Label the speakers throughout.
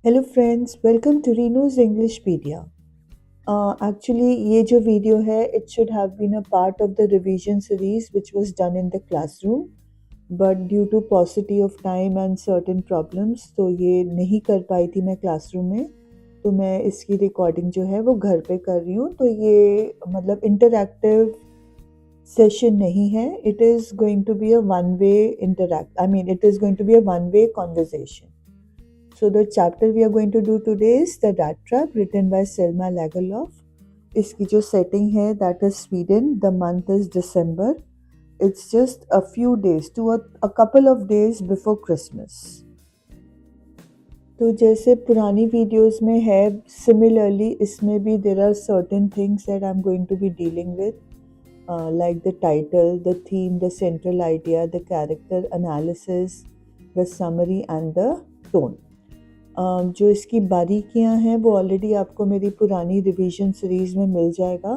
Speaker 1: Hello friends, welcome to Renu's Englishpedia. Actually ये जो video है it should have been a part of the revision series which was done in the classroom, but due to paucity of time and certain problems तो ये नहीं कर पाई थी मैं classroom में। तो मैं इसकी रिकॉर्डिंग जो है वो घर पे कर रही हूँ। तो ये मतलब इंटरैक्टिव सेशन नहीं है, it is going to be a one way it is going to be a one way conversation. So the chapter we are going to do today is The Rat Trap, written by Selma Lagerlöf. इसकी जो setting है that is Sweden. The month is December. It's just a few days, a couple of days before Christmas. तो जैसे पुरानी videos में है, similarly इसमें भी there are certain things that I'm going to be dealing with, like the title, the theme, the central idea, the character analysis, the summary and the tone. जो इसकी बारीकियां हैं वो ऑलरेडी आपको मेरी पुरानी रिवीजन सीरीज़ में मिल जाएगा.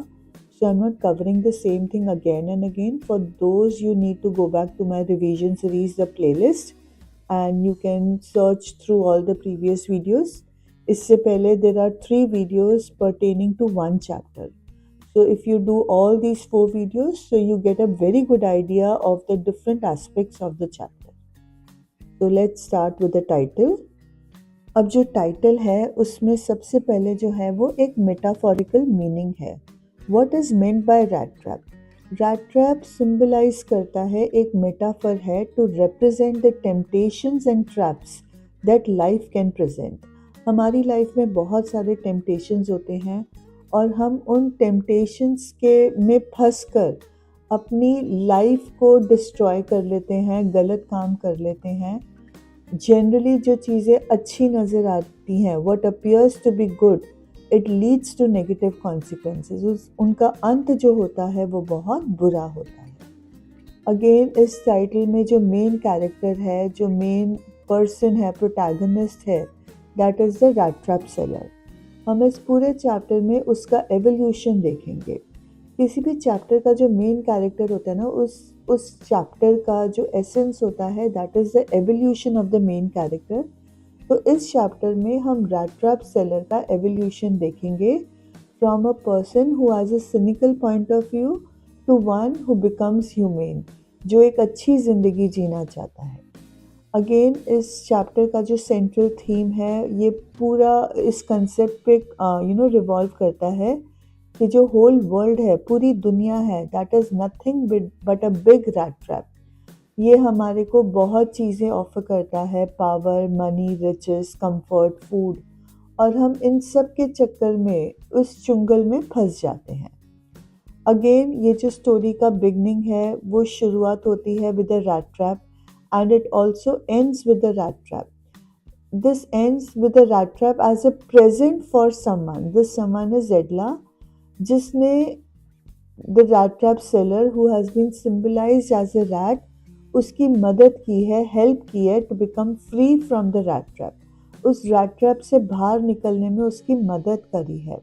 Speaker 1: So I am not covering the same thing again and again. For those you need to go back to my revision series the playlist and you can search through all the previous videos. इससे पहले there are 3 videos pertaining to one chapter. So if you do all these 4 videos, so you get a very good idea of the different aspects of the chapter. So let's start with the title. अब जो title है उसमें सबसे पहले जो है वो एक मेटाफोरिकल मीनिंग है. What is meant by rat trap? Rat trap symbolize करता है, एक मेटाफर है to represent the temptations and traps that life can present. हमारी लाइफ में बहुत सारे टेम्पटेशंस होते हैं और हम उन टेम्पटेशंस के में फंस कर अपनी लाइफ को डिस्ट्रॉय कर लेते हैं, गलत काम कर लेते हैं. जनरली जो चीज़ें अच्छी नज़र आती हैं, what appears to be good, it leads to negative consequences. उनका अंत जो होता है वो बहुत बुरा होता है. अगेन इस टाइटल में जो मेन कैरेक्टर है, जो मेन पर्सन है, प्रोटैगनिस्ट है, that is the rat trap seller. हम इस पूरे चैप्टर में उसका एवोल्यूशन देखेंगे. किसी भी चैप्टर का जो मेन कैरेक्टर होता है ना, उस चैप्टर का जो एसेंस होता है that is the evolution of the main character. तो इस चैप्टर में हम रैट ट्रैप सेलर का एवोल्यूशन देखेंगे from a person who has a cynical point of view to one who becomes humane, जो एक अच्छी ज़िंदगी जीना चाहता है. अगेन इस चैप्टर का जो सेंट्रल थीम है ये पूरा इस कंसेप्ट पे रिवॉल्व करता है कि जो होल वर्ल्ड है, पूरी दुनिया है, that is nothing but a big rat trap. ये हमारे को बहुत चीज़ें ऑफर करता है, power, money, riches, comfort, food, और हम इन सब के चक्कर में उस चुंगल में फंस जाते हैं. अगेन ये जो स्टोरी का बिगनिंग है वो शुरुआत होती है with a rat trap and it also ends with a rat trap. This ends with a rat trap as a present for someone. This someone is Edla, जिसने the rat trap seller who has been symbolised as a rat, उसकी मदद की है, help की है to become free from the rat trap. उस rat trap से बाहर निकलने में उसकी मदद करी है.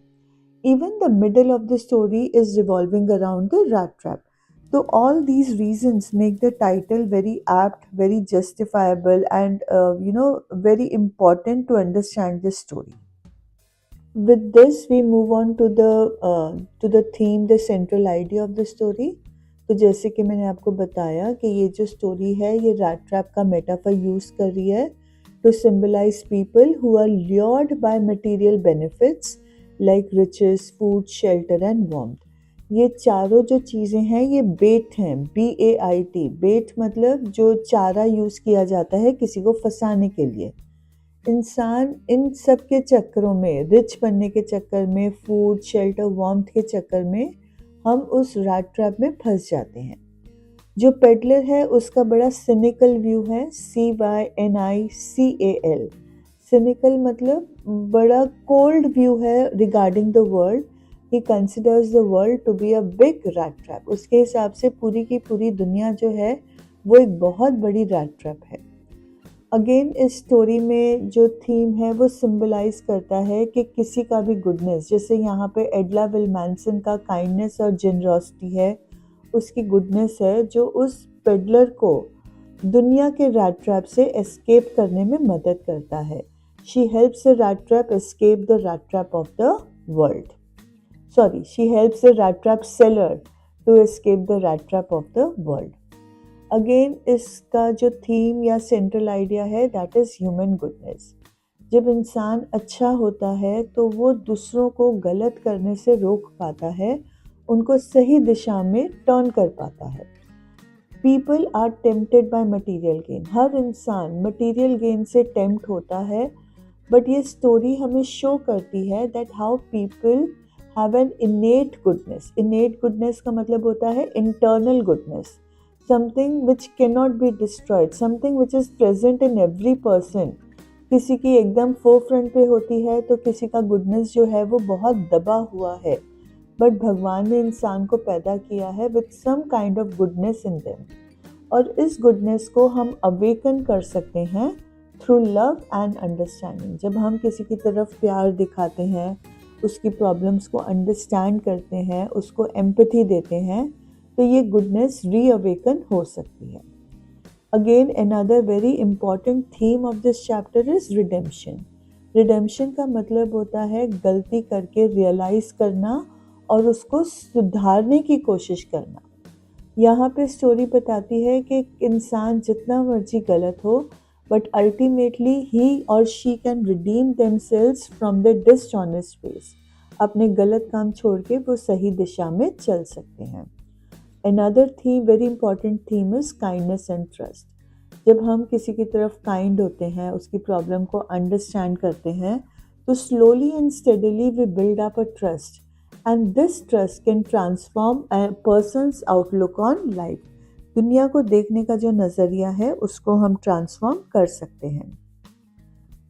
Speaker 1: Even the middle of the story is revolving around the rat trap. तो all these reasons make the title very apt, very justifiable and very important to understand this story. With this we move on to the theme, the central idea of the story. तो जैसे कि मैंने आपको बताया कि ये जो story है ये रैट ट्रैप का मेटाफर यूज़ कर रही है to symbolize people who are lured by material benefits like riches, food, shelter and warmth. ये चारों जो चीज़ें हैं ये बेट हैं, BAIT. बेट मतलब जो चारा यूज़ किया जाता है किसी को फंसाने के लिए. इंसान इन सब के चक्करों में, रिच बनने के चक्कर में, फूड, शेल्टर, वार्मथ के चक्कर में हम उस रैट ट्रैप में फंस जाते हैं. जो पेडलर है उसका बड़ा सिनिकल व्यू है, CYNICAL. सिनिकल मतलब बड़ा कोल्ड व्यू है regarding the world. He considers the world to be a big rat trap. उसके हिसाब से पूरी की पूरी दुनिया जो है वो एक बहुत बड़ी रैट ट्रैप है. अगेन इस स्टोरी में जो थीम है वो सिंबलाइज करता है कि किसी का भी गुडनेस, जैसे यहाँ पे एडला विलमैनसन का काइंडनेस और जेनरॉसिटी है, उसकी गुडनेस है जो उस पेडलर को दुनिया के रैट ट्रैप से एस्केप करने में मदद करता है. She helps the rat trap escape the rat trap of the world. Sorry, she helps the rat trap seller to escape the rat trap of the world. Again इसका जो theme या central idea है that is human goodness. जब इंसान अच्छा होता है तो वो दूसरों को गलत करने से रोक पाता है, उनको सही दिशा में टर्न कर पाता है. People are tempted by material gain. हर इंसान मटीरियल गेन से टेम्प्ट होता है, बट ये स्टोरी हमें शो करती है that how people have an इनेट goodness. इनेट goodness का मतलब होता है internal goodness, something which cannot be destroyed, something which is present in every person. किसी की एकदम फोरफ्रंट पे होती है तो किसी का गुडनेस जो है वो बहुत दबा हुआ है, बट भगवान ने इंसान को पैदा किया है with some kind of goodness in them, और इस गुडनेस को हम अवेकन कर सकते हैं थ्रू लव एंड अंडरस्टैंडिंग. जब हम किसी की तरफ प्यार दिखाते हैं, उसकी प्रॉब्लम्स को अंडरस्टैंड करते हैं, उसको एम्पैथी देते हैं, तो ये गुडनेस रीअवेकन हो सकती है. Again another very important theme of this chapter is redemption. Redemption का मतलब होता है गलती करके रियलाइज करना और उसको सुधारने की कोशिश करना. यहाँ पे स्टोरी बताती है कि इंसान जितना मर्जी गलत हो, बट अल्टीमेटली ही और she can redeem themselves from the dishonest ways. अपने गलत काम छोड़ के वो सही दिशा में चल सकते हैं. Another theme, very important theme is kindness and trust. जब हम किसी की तरफ काइंड होते हैं, उसकी प्रॉब्लम को अंडरस्टैंड करते हैं, तो slowly and steadily we build up a trust, and this trust can transform a person's outlook on life. दुनिया को देखने का जो नज़रिया है उसको हम ट्रांसफॉर्म कर सकते हैं.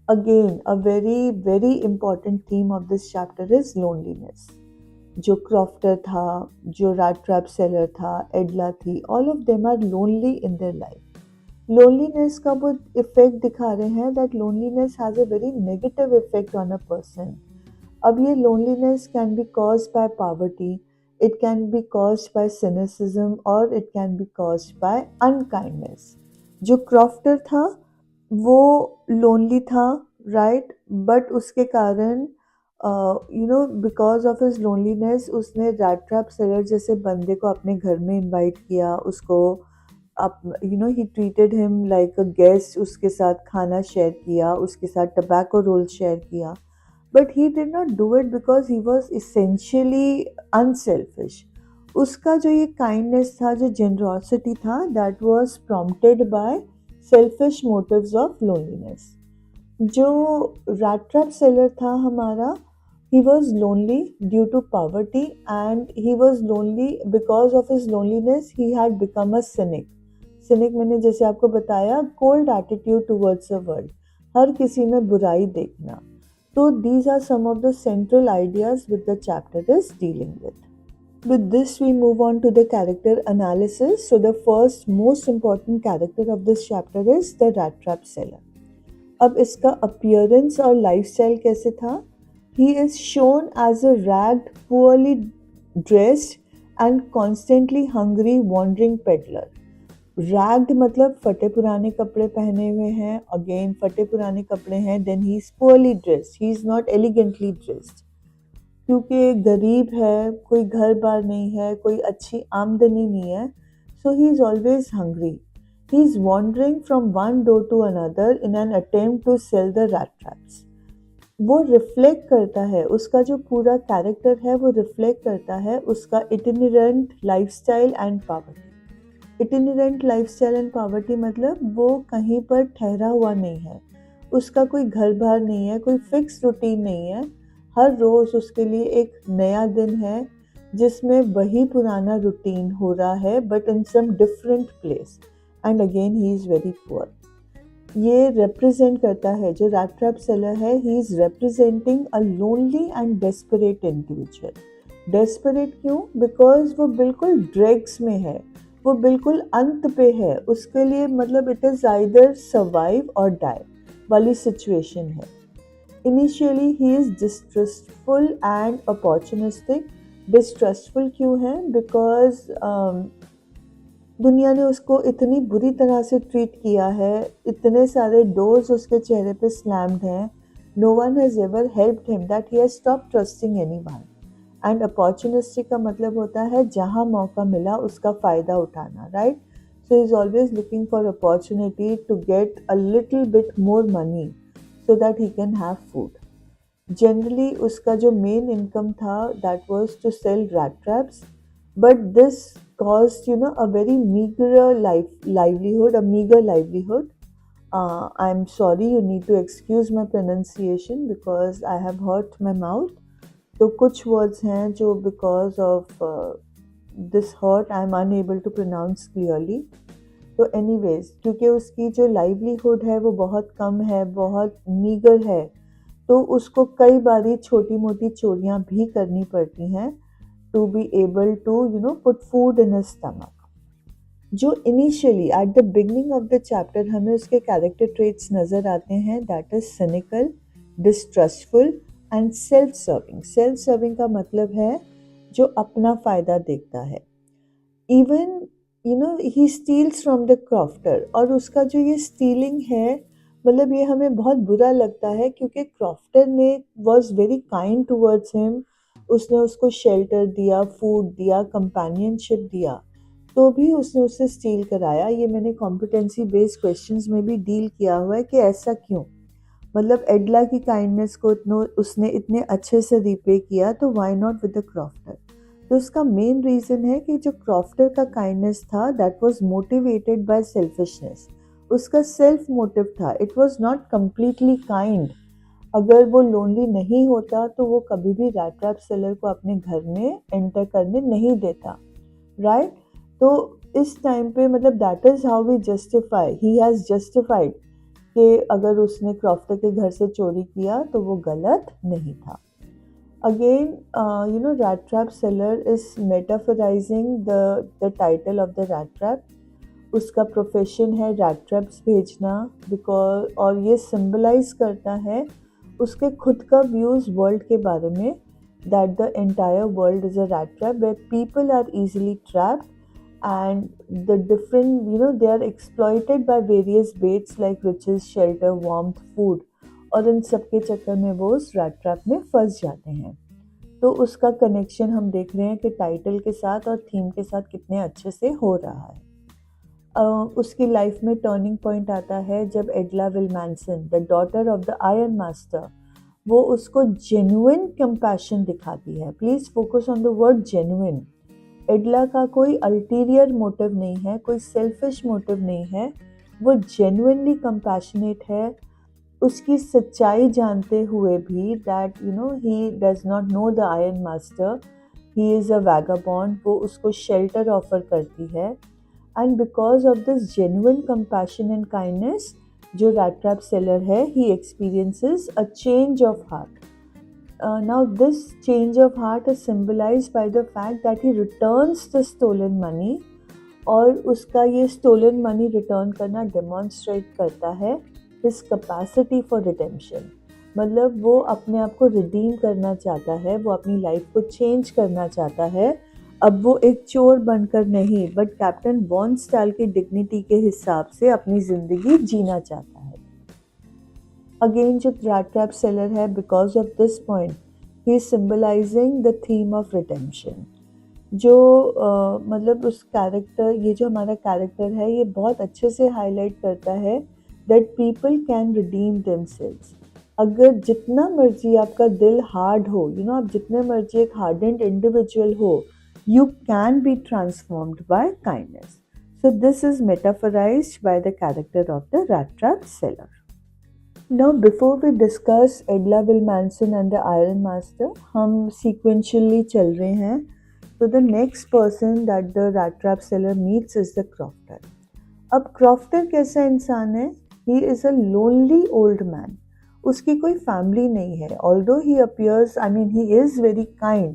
Speaker 1: Again a very very important theme of this chapter is loneliness. जो क्रॉफ्टर था, जो रैट ट्रैप सेलर था, एडला थी, all of them are lonely in their life. Loneliness का वो इफेक्ट दिखा रहे हैं that loneliness has a very negative effect on a person. अब ये loneliness can be caused by poverty, it can be caused by cynicism, और it can be caused bye unkindness. जो crofter था वो लोनली था, राइट, बट उसके कारण because of his loneliness उसने रैट ट्रैप सेलर जैसे बंदे को अपने घर में इनवाइट किया. उसको he treated him like a guest, उसके साथ खाना शेयर किया, उसके साथ टबैको रोल शेयर किया, but he did not do it because he was essentially unselfish. उसका जो ये काइंडनेस था, जो जेनरॉसिटी था, that was prompted by selfish motives of loneliness. जो रैट ट्रैप सेलर था हमारा, he was lonely due to poverty, and he was lonely because of his loneliness he had become a cynic. cynic मैंने जैसे आपको बताया cold attitude towards the world, हर किसी में बुराई देखना. तो these are some of the central ideas which the chapter is dealing with. With this we move on to the character analysis. So the first most important character of this chapter is the rat trap seller. अब इसका appearance और lifestyle कैसे था? He is shown as a ragged, poorly dressed and constantly hungry wandering peddler. Ragged मतलब फटे पुराने कपड़े पहने हुए हैं, again फटे पुराने कपड़े हैं, then he is poorly dressed, he is not elegantly dressed. क्योंकि गरीब है, कोई घर बार नहीं है, कोई अच्छी आमदनी नहीं है, so he is always hungry. He is wandering from one door to another in an attempt to sell the rat traps. वो रिफ्लेक्ट करता है, उसका जो पूरा कैरेक्टर है वो रिफ्लेक्ट करता है उसका itinerant lifestyle and poverty. Itinerant lifestyle and poverty मतलब वो कहीं पर ठहरा हुआ नहीं है, उसका कोई घर बार नहीं है, कोई फिक्स रूटीन नहीं है. हर रोज़ उसके लिए एक नया दिन है जिसमें वही पुराना रूटीन हो रहा है, but in some different place, and again he is very poor. ये रिप्रेजेंट करता है, जो रैट ट्रैप सेलर है, he is representing a lonely and desperate individual. Desperate क्यों? बिकॉज वो बिल्कुल ड्रैग्स में है, वो बिल्कुल अंत पे है, उसके लिए मतलब इट इज़ आइदर सर्वाइव और डाई वाली सिचुएशन है. Initially he is distrustful and opportunistic. Distrustful क्यों है? बिकॉज दुनिया ने उसको इतनी बुरी तरह से ट्रीट किया है, इतने सारे डोर्स उसके चेहरे पे स्लैम्ड हैं, No one has ever helped him that he has stopped trusting anyone. And opportunistic का मतलब होता है जहाँ मौका मिला उसका फ़ायदा उठाना, right? So is always looking for opportunity to get a little bit more money so that he can have food. Generally उसका जो मेन इनकम था that was to sell rat traps, but this caused a very meager livelihood. I'm sorry, you need to excuse my pronunciation because I have hurt my mouth. तो कुछ words हैं जो because of this hurt I am unable to pronounce clearly. तो anyways क्योंकि उसकी जो livelihood है वो बहुत कम है, बहुत मीगर है, तो उसको कई बारी छोटी मोटी चोरियां भी करनी पड़ती हैं to be able to put food in his stomach. जो initially at the beginning of the chapter हमें उसके कैरेक्टर ट्रेट्स नज़र आते हैं, that is cynical, distrustful and self serving. Self serving का मतलब है जो अपना फ़ायदा देखता है। Even he steals from the crofter, और उसका जो ये स्टीलिंग है मतलब ये हमें बहुत बुरा लगता है क्योंकि क्रॉफ्टर ने was very kind towards him, उसने उसको शेल्टर दिया, फूड दिया, कंपेनियनशिप दिया, तो भी उसने उससे स्टील कराया। ये मैंने कॉम्पिटेंसी बेस्ड क्वेश्चंस में भी डील किया हुआ है कि ऐसा क्यों, मतलब एडला की काइंडनेस को उसने इतने अच्छे से रिपे किया, तो why not with the crofter. तो उसका मेन रीज़न है कि जो क्रॉफ्टर का काइंडनेस था that was motivated by selfishness, उसका सेल्फ मोटिव था, it was not completely kind. अगर वो लोनली नहीं होता तो वो कभी भी रैट ट्रैप सेलर को अपने घर में एंटर करने नहीं देता, राइट? तो इस टाइम पे मतलब that is how we justify, he has justified कि अगर उसने क्रॉफ्टर के घर से चोरी किया तो वो गलत नहीं था। Again rat trap seller is metaphorising the title of the rat trap. उसका प्रोफेशन है रैट ट्रैप्स भेजना, बिकॉज और ये सिंबलाइज करता है उसके खुद का व्यूज़ वर्ल्ड के बारे में, that the entire world is a rat trap where people are easily trapped and the different they are exploited by various baits like riches, shelter, warmth, food, और इन सब के चक्कर में वो उस रैट ट्रैप में फंस जाते हैं। तो उसका कनेक्शन हम देख रहे हैं कि टाइटल के साथ और थीम के साथ कितने अच्छे से हो रहा है। उसकी लाइफ में टर्निंग पॉइंट आता है जब Edla Willmansson, the daughter of the iron master, वो उसको जेन्युइन कंपैशन दिखाती है। Please focus on the word genuine. Edla का कोई अल्टीरियर मोटिव नहीं है, कोई सेल्फिश मोटिव नहीं है, वो जेन्युइनली कंपैशनेट है, उसकी सच्चाई जानते हुए भी that he does not know the iron master, he is a vagabond, वो उसको शेल्टर ऑफर करती है। And because of this genuine compassion and kindness जो रैट ट्रैप सेलर है, he experiences a change of heart. Now this change of heart is symbolized by the fact that he returns the stolen money, और उसका ये stolen money return करना demonstrate करता है his capacity for redemption। मतलब वो अपने आप को redeem करना चाहता है, वो अपनी लाइफ को change करना चाहता है। अब वो एक चोर बनकर नहीं, बट कैप्टन वॉन स्टाइल की डिग्निटी के हिसाब से अपनी ज़िंदगी जीना चाहता है। अगेन जो रैट ट्रैप सेलर है, because of this point he is symbolising the theme of redemption. जो मतलब उस कैरेक्टर, ये जो हमारा कैरेक्टर है, ये बहुत अच्छे से हाईलाइट करता है that people can redeem themselves. अगर जितना मर्जी आपका दिल हार्ड हो, आप जितने मर्जी एक हार्डेंड इंडिविजुअल हो, you can be transformed by kindness. So this is metaphorized by the character of the rat trap seller. Now before we discuss Edla Wilmanson and the Iron Master, हम sequentially चल रहे हैं। So the next person that the rat trap seller meets is the crofter. अब crofter कैसा इंसान है? He is a lonely old man. उसकी कोई family नहीं है। Although he appears, he is very kind.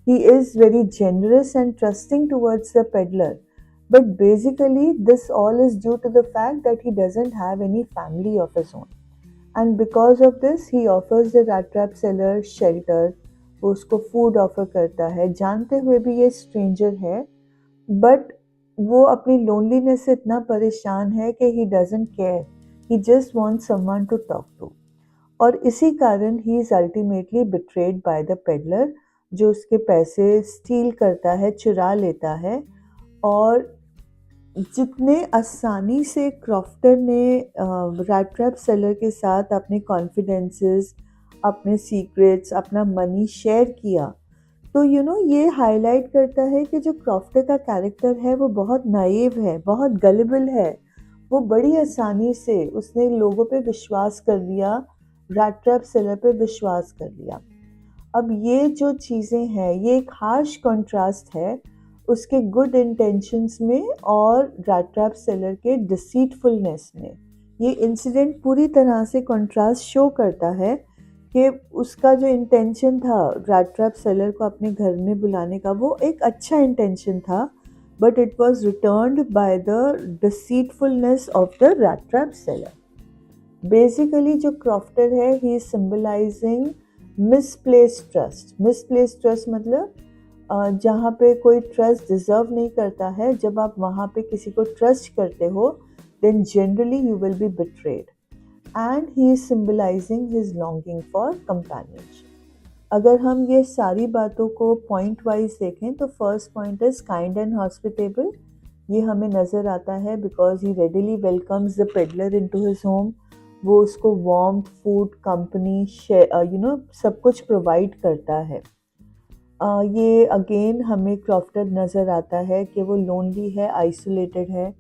Speaker 1: He is very generous and trusting towards the peddler, but basically this all is due to the fact that he doesn't have any family of his own, and because of this he offers the rat trap seller shelter, वो उसको food offer करता है, जानते हुए भी ये stranger है, but वो अपनी loneliness से इतना परेशान है कि he doesn't care, he just wants someone to talk to। और इसी कारण he is ultimately betrayed by the peddler, जो उसके पैसे स्टील करता है, चुरा लेता है। और जितने आसानी से क्रॉफ्टर ने रैट ट्रैप सेलर के साथ अपने कॉन्फिडेंसेस, अपने सीक्रेट्स, अपना मनी शेयर किया, तो ये हाईलाइट करता है कि जो क्रॉफ्टर का कैरेक्टर है वो बहुत नाइव है, बहुत गलिबल है। वो बड़ी आसानी से उसने लोगों पे विश्वास कर लिया, रैट ट्रैप सेलर पे विश्वास कर लिया। अब ये जो चीज़ें हैं, ये एक हार्श कंट्रास्ट है उसके गुड इंटेंशंस में और रैट ट्रैप सेलर के डिसीटफुलनेस में। ये इंसिडेंट पूरी तरह से कंट्रास्ट शो करता है कि उसका जो इंटेंशन था रैट ट्रैप सेलर को अपने घर में बुलाने का, वो एक अच्छा इंटेंशन था, but it was returned by the deceitfulness of the rat trap seller. Basically जो क्रॉफ्टर है, he is symbolising misplaced trust. Misplaced trust मतलब जहाँ पे कोई ट्रस्ट डिजर्व नहीं करता है, जब आप वहाँ पे किसी को ट्रस्ट करते हो, then generally you will be betrayed. And he is symbolizing his longing for companionship. अगर हम ये सारी बातों को पॉइंट वाइज देखें तो first point is kind and hospitable. ये हमें नज़र आता है because he readily welcomes the peddler into his home. वो उसको वार्म फूड, कंपनी, सब कुछ प्रोवाइड करता है। ये अगेन हमें क्रॉफ्टर नज़र आता है कि वो लोनली है, आइसोलेटेड है,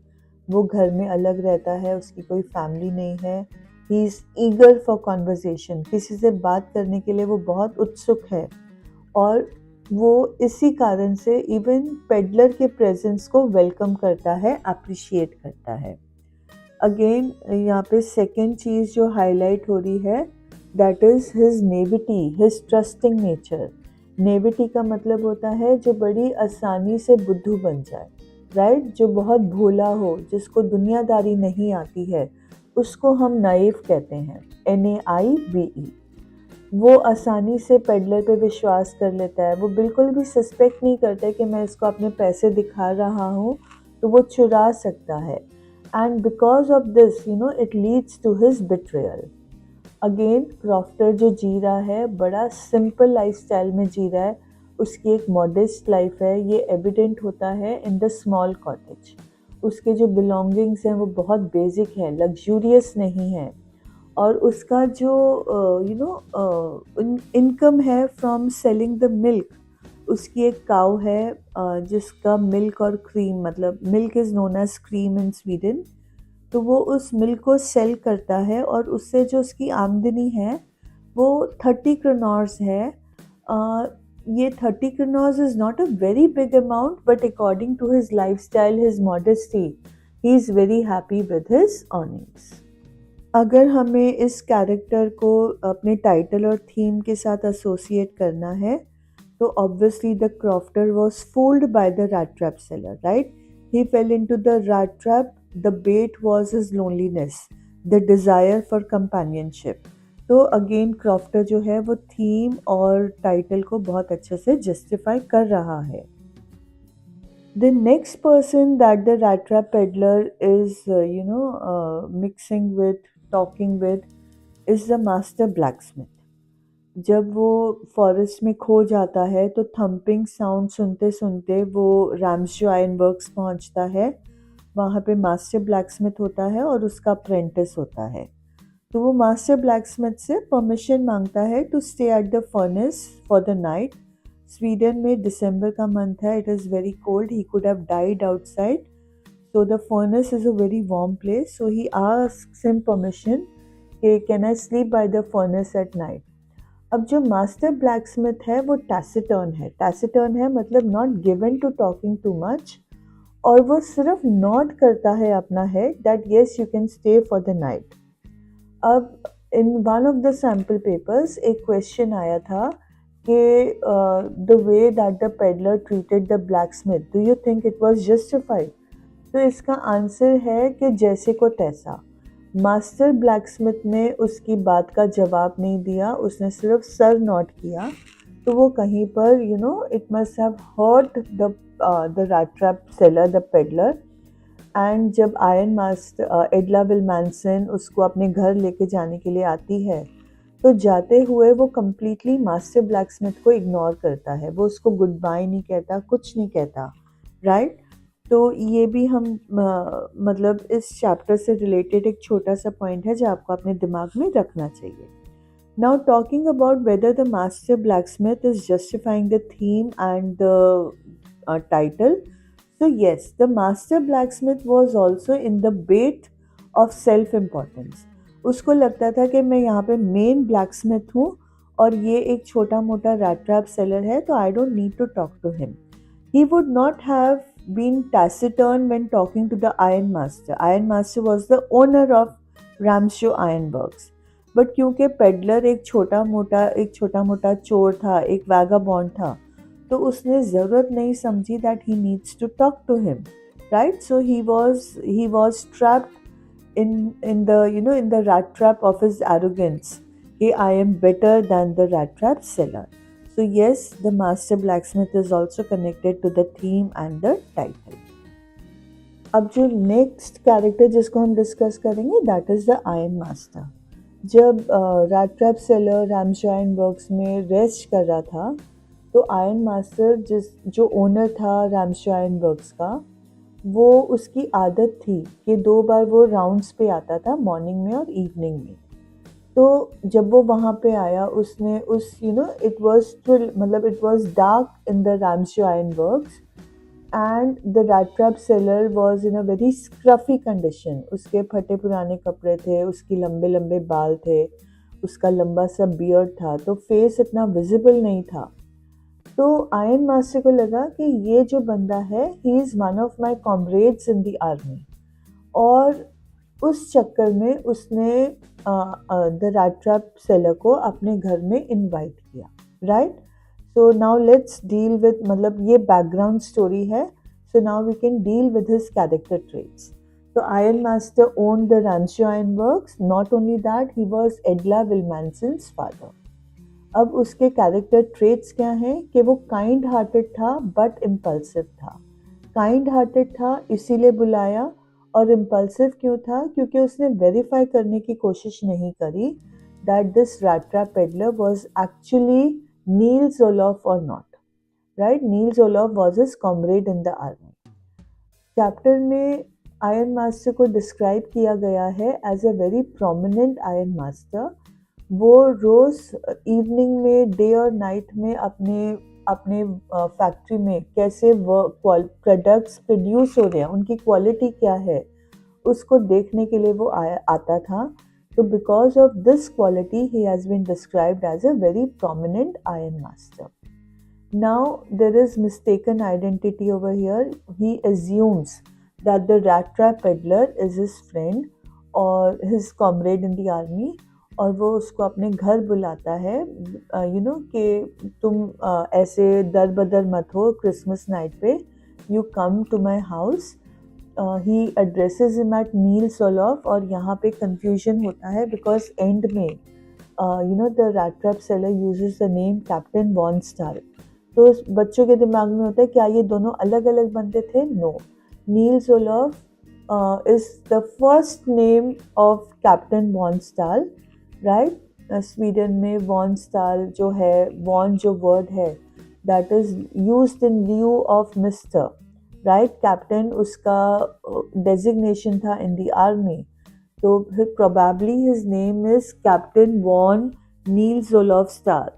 Speaker 1: वो घर में अलग रहता है, उसकी कोई फैमिली नहीं है। He is eager for conversation, किसी से बात करने के लिए वो बहुत उत्सुक है, और वो इसी कारण से इवन पेडलर के प्रेजेंस को वेलकम करता है, अप्रिशिएट करता है। अगेन यहाँ पे सेकेंड चीज़ जो हाईलाइट हो रही है, that is his naivety, his trusting nature. Naivety का मतलब होता है जो बड़ी आसानी से बुद्धू बन जाए, राइट? जो बहुत भोला हो, जिसको दुनियादारी नहीं आती है, उसको हम नाइव कहते हैं, NAIVE। वो आसानी से पेडलर पे विश्वास कर लेता है, वो बिल्कुल भी सस्पेक्ट नहीं करता है कि मैं इसको अपने पैसे दिखा रहा हूँ तो वो चुरा सकता है। And because of this it leads to his betrayal. Again crofter जो जी रहा है, बड़ा सिंपल लाइफस्टाइल में जी रहा है, उसकी एक मॉडेस्ट लाइफ है, ये एविडेंट होता है इन द स्मॉल कॉटेज। उसके जो बिलोंगिंग्स हैं वो बहुत बेसिक हैं, लग्जूरियस नहीं है। और उसका जो इनकम है फ्रॉम सेलिंग द मिल्क, उसकी एक काऊ है जिसका मिल्क और क्रीम, मतलब milk is known as cream in Sweden, तो वो उस मिल्क को सेल करता है और उससे जो उसकी आमदनी है वो 30 क्रोनर्स है। ये 30 kronors is not a very big amount, but according to his lifestyle, his modesty, he is very happy with his earnings. अगर हमें इस कैरेक्टर को अपने टाइटल और थीम के साथ एसोसिएट करना है तो obviously the crofter was fooled by the rat trap seller, right? He fell into the rat trap. The bait was his loneliness, the desire for companionship. तो अगेन क्रॉफ्टर जो है वो थीम और टाइटल को बहुत अच्छे से जस्टिफाई कर रहा है। The next person that the rat trap peddler is, mixing with, talking with, is the master blacksmith. जब वो फॉरेस्ट में खो जाता है तो थम्पिंग साउंड सुनते सुनते वो रैम्सजो आयरन वर्क्स पहुंचता है। वहाँ पे मास्टर ब्लैकस्मिथ होता है और उसका अप्रेंटिस होता है। तो वो मास्टर ब्लैकस्मिथ से परमिशन मांगता है to stay at the furnace for the night. Sweden में दिसंबर का मंथ है, it is very cold, he could have died outside, so the furnace is a very warm place, so he asks him permission कि can I sleep by the furnace at night. अब जो master blacksmith है वो टैसिटर्न है। Taciturn है मतलब not given to talking too much, और वो सिर्फ नॉट करता है अपना head that yes you can stay for the night. अब in one of the sample papers एक क्वेश्चन आया था कि the way that the peddler treated the blacksmith, do you think it was justified? तो इसका आंसर है कि जैसे को तैसा। मास्टर ब्लैकस्मिथ ने उसकी बात का जवाब नहीं दिया, उसने सिर्फ सर नोट किया, तो वो कहीं पर it must have hurt the rat trap seller, the peddler. And जब आयरन मास्टर एडला विलमैनसन उसको अपने घर लेके जाने के लिए आती है तो जाते हुए वो कम्प्लीटली मास्टर ब्लैकस्मिथ को इग्नोर करता है, वो उसको गुड बाय नहीं कहता, कुछ नहीं कहता, राइट। तो ये भी हम मतलब इस चैप्टर से रिलेटेड एक छोटा सा पॉइंट है जो आपको अपने दिमाग में रखना चाहिए। Now talking about whether the master blacksmith is justifying the theme and the title. So yes, the master blacksmith was also in the bait of self-importance. उसको लगता था कि मैं यहाँ पे मेन ब्लैकस्मिथ हूँ और ये एक छोटा मोटा रैट ट्रैप सेलर है, तो I don't need to talk to him. He would not have been taciturn when talking to the Iron Master. Iron Master was the owner of Ramshaw Ironworks. But क्योंकि peddler एक छोटा मोटा चोर था, एक vagabond था, तो उसने ज़रूरत नहीं समझी that he needs to talk to him, right. So he was trapped in the rat trap of his arrogance. I am better than the rat trap seller. So yes, the master blacksmith is also connected to the theme and the title. अब जो next character जिसको हम discuss करेंगे that is the iron master. जब rat trap seller रैमशॉ आयरनवर्क्स में rest कर रहा था, तो आयरन मास्टर जो ओनर था रैमशॉ आयरनवर्क्स का, वो उसकी आदत थी कि 2 बार वो राउंड्स पे आता था, मॉर्निंग में और इवनिंग में. तो जब वो वहाँ पे आया, उसने it was dark in the Ramsjo ironworks and the rat trap seller was in a very scruffy condition. उसके फटे पुराने कपड़े थे, उसकी लंबे लंबे बाल थे, उसका लंबा सा बियर्ड था, तो फेस इतना विजिबल नहीं था. तो आयरन मास्टर को लगा कि ये जो बंदा है, he is one of my comrades in the army. और उस चक्कर में उसने द रैट ट्रैप सेलर को अपने घर में इनवाइट किया, right. So now let's deal with, मतलब ये बैकग्राउंड स्टोरी है. So now we can deal with his character traits. तो iron master owned the Ramsjo ironworks. Not only that, he was Edla Willmansson's father. अब उसके character traits क्या हैं कि वो काइंड हार्टेड था बट इम्पल्सिव था. काइंड हार्टेड था इसीलिए बुलाया, और इम्पल्सिव क्यों था? क्योंकि उसने वेरीफाई करने की कोशिश नहीं करी that this rat trap peddler was actually Nils Olof और not, right. Nils Olof was his comrade in the army. Chapter में आयरन मास्टर को डिस्क्राइब किया गया है as a very prominent iron master. वो रोज़ इवनिंग में, डे और नाइट में अपने फैक्ट्री में कैसे प्रोडक्ट्स प्रोड्यूस हो रहे हैं, उनकी क्वालिटी क्या है, उसको देखने के लिए वो आता था. तो because of this quality he has been described as a very prominent iron master. Now there is mistaken identity over here. He assumes that the rat trap peddler is his friend और his comrade in the army, और वो उसको अपने घर बुलाता है, कि तुम ऐसे दर बदर मत हो क्रिसमस नाइट पे, you come to my house. He addresses him at Nils Olof. और यहाँ पे कंफ्यूजन होता है बिकॉज एंड में the rat trap seller uses the name Captain von Stahl. तो बच्चों के दिमाग में होता है क्या ये दोनों अलग अलग बंदे थे? No, Nils Olof is the first name of Captain Von Stahl, right. Sweden में वॉन स्टाल जो है, वॉन जो वर्ड है that is used in lieu of mister, right. Captain उसका डेजिग्नेशन था इन द आर्मी. तो probably his name is Captain von Nils Olof Stahl.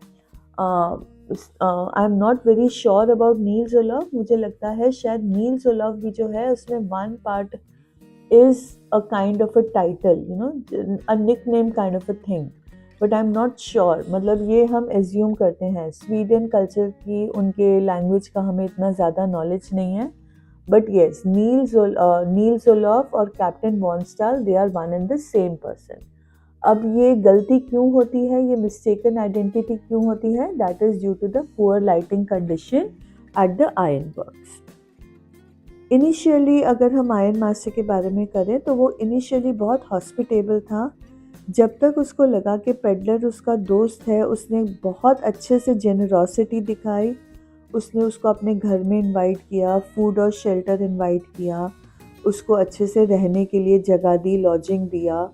Speaker 1: I am not very sure about Nils Olof. मुझे लगता है शायद Niels ओलॉफ भी जो है उसमें one part is a kind of a title, a nickname kind of a thing, but I'm not sure. मतलब ये हम assume करते हैं. स्वीडन कल्चर की, उनके लैंग्वेज का हमें इतना ज़्यादा नॉलेज नहीं है. बट येस, नील्स ओलॉफ और captain von Stahl, they are one and the same person. अब ये गलती क्यों होती है, ये मिस्टेकन आइडेंटिटी क्यों होती है? That is due to the poor lighting condition at the iron works. Initially अगर हम आयरन मास्टर के बारे में करें तो वो इनिशियली बहुत हॉस्पिटेबल था. जब तक उसको लगा कि पेडलर उसका दोस्त है, उसने बहुत अच्छे से जेनरोसिटी दिखाई. उसने उसको अपने घर में इनवाइट किया, फूड और शेल्टर इनवाइट किया, उसको अच्छे से रहने के लिए जगह दी, लॉजिंग दिया,